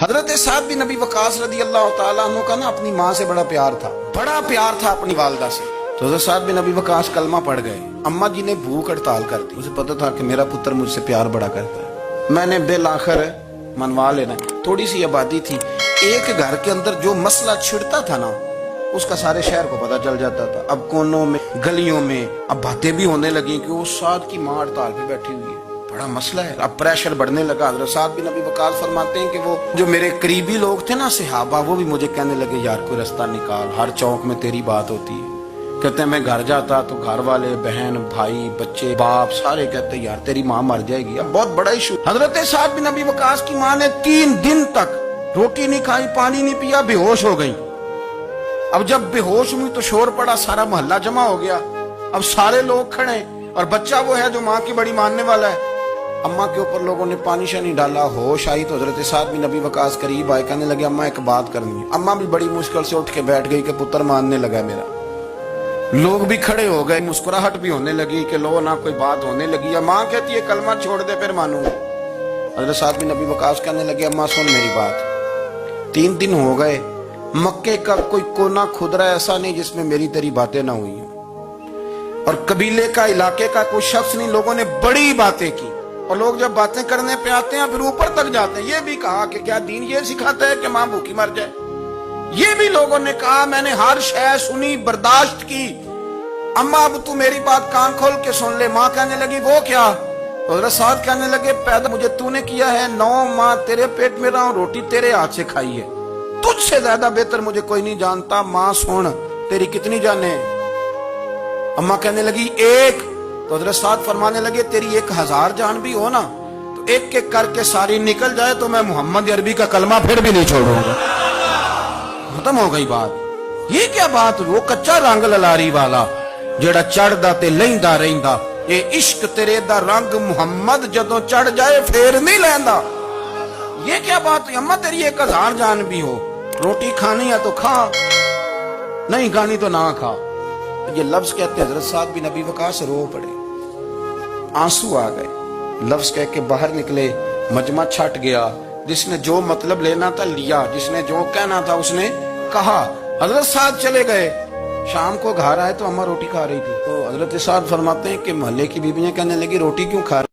حضرت سعد بن ابی وقاص رضی اللہ تعالیٰ عنہ کا نا اپنی ماں سے بڑا پیار تھا اپنی والدہ سے. تو حضرت سعد بن ابی وقاص کلمہ پڑھ گئے. اماں جی نے بھوک ہڑتال کر دی. مجھے پتا تھا کہ میرا پتر مجھ سے پیار بڑا کرتا ہے, میں نے بالآخر منوا لینا. تھوڑی سی آبادی تھی, ایک گھر کے اندر جو مسئلہ چھڑتا تھا نا اس کا سارے شہر کو پتا چل جاتا تھا. اب کونوں میں گلیوں میں اب باتیں بھی ہونے لگی کہ وہ سعد کی ماں ہڑتال پہ بیٹھی ہوئی ہے, بڑا مسئلہ ہے. اب پریشر بڑھنے لگا. حضرت سعد بن ابی وقاص فرماتے ہیں کہ وہ جو میرے قریبی لوگ تھے نا صحابہ, وہ بھی مجھے کہنے لگے یار کوئی رستہ نکال, ہر چوک میں تیری بات ہوتی ہے. کہتے ہیں میں گھر جاتا تو گھر والے بہن بھائی بچے باپ سارے کہتے ہیں یار تیری ماں مر جائے گی. اب بہت بڑا ایشو. حضرت سعد بن ابی وقاص کی ماں نے 3 دن تک روٹی نہیں کھائی, پانی نہیں پیا, بے ہوش ہو گئی. اب جب بے ہوش ہوئی تو شور پڑا, سارا محلہ جمع ہو گیا. اب سارے لوگ کھڑے اور بچہ وہ ہے جو ماں کی بڑی ماننے والا ہے. اماں کے اوپر لوگوں نے پانی شانی ڈالا. ہوش آئی تو حضرت سعد بن ابی وقاص قریب آئے, کہنے لگے اماں ایک بات کرنی ہے. اماں بھی بڑی مشکل سے اٹھ کے بیٹھ گئی کہ پتر ماننے لگا میرا. لوگ بھی کھڑے ہو گئے, مسکراہٹ بھی ہونے لگی کہ لو نہ کوئی بات ہونے لگی. ماں کہتی ہے کلمہ چھوڑ دے پھر مانوں. حضرت سعد بن ابی وقاص کہنے لگے اماں سن میری بات. 3 دن ہو گئے, مکے کا کوئی کونا کھدرا ایسا نہیں جس میں میری تیری باتیں نہ ہوئی ہیں, اور قبیلے کا علاقے کا کوئی شخص نہیں. لوگوں نے بڑی باتیں کی, اور لوگ جب باتیں کرنے پہ آتے ہیں پھر اوپر تک جاتے ہیں. یہ بھی کہا کہ کیا دین یہ سکھاتا ہے کہ ماں بھوکی مر جائے. یہ بھی لوگوں نے کہا میں نے ہر شے سنی برداشت کی, اماں اب تو میری بات کان کھول کے سن لے. ماں کہنے لگی وہ کیا؟ حضرت سعد کہنے لگے پیدا مجھے تو نے کیا ہے, 9 ماہ تیرے پیٹ میں رہا ہوں, روٹی تیرے ہاتھ سے کھائی ہے, تجھ سے زیادہ بہتر مجھے کوئی نہیں جانتا. ماں سن تیری کتنی جانیں؟ اماں کہنے لگی 1. تو حضرت سعد فرمانے لگے تیری 1000 جان بھی ہو نا تو ایک ایک کر کے ساری نکل جائے تو میں محمد عربی کا کلمہ پھر بھی نہیں چھوڑوں گا. ختم ہو گئی بات. یہ کیا بات؟ وہ کچا رنگ للاری والا جڑا چڑھدا تے لیندا رہندا, اے عشق تیرے دا رنگ محمد جدوں چڑھ جائے پھر نہیں لیندا. یہ کیا بات؟ اماں تیری 1000 جان بھی ہو, روٹی کھانی ہے تو کھا, نہیں کھانی تو نہ کھا. یہ لفظ کہتے حضرت سعد بن ابی وقاص رو پڑے, آنسو آ گئے. لفظ کہہ کے باہر نکلے, مجمع چھٹ گیا. جس نے جو مطلب لینا تھا لیا, جس نے جو کہنا تھا اس نے کہا. حضرت سعد چلے گئے. شام کو گھر آئے تو اماں روٹی کھا رہی تھی. تو حضرت سعد فرماتے ہیں کہ محلے کی بیویاں کہنے لگی روٹی کیوں کھا رہی؟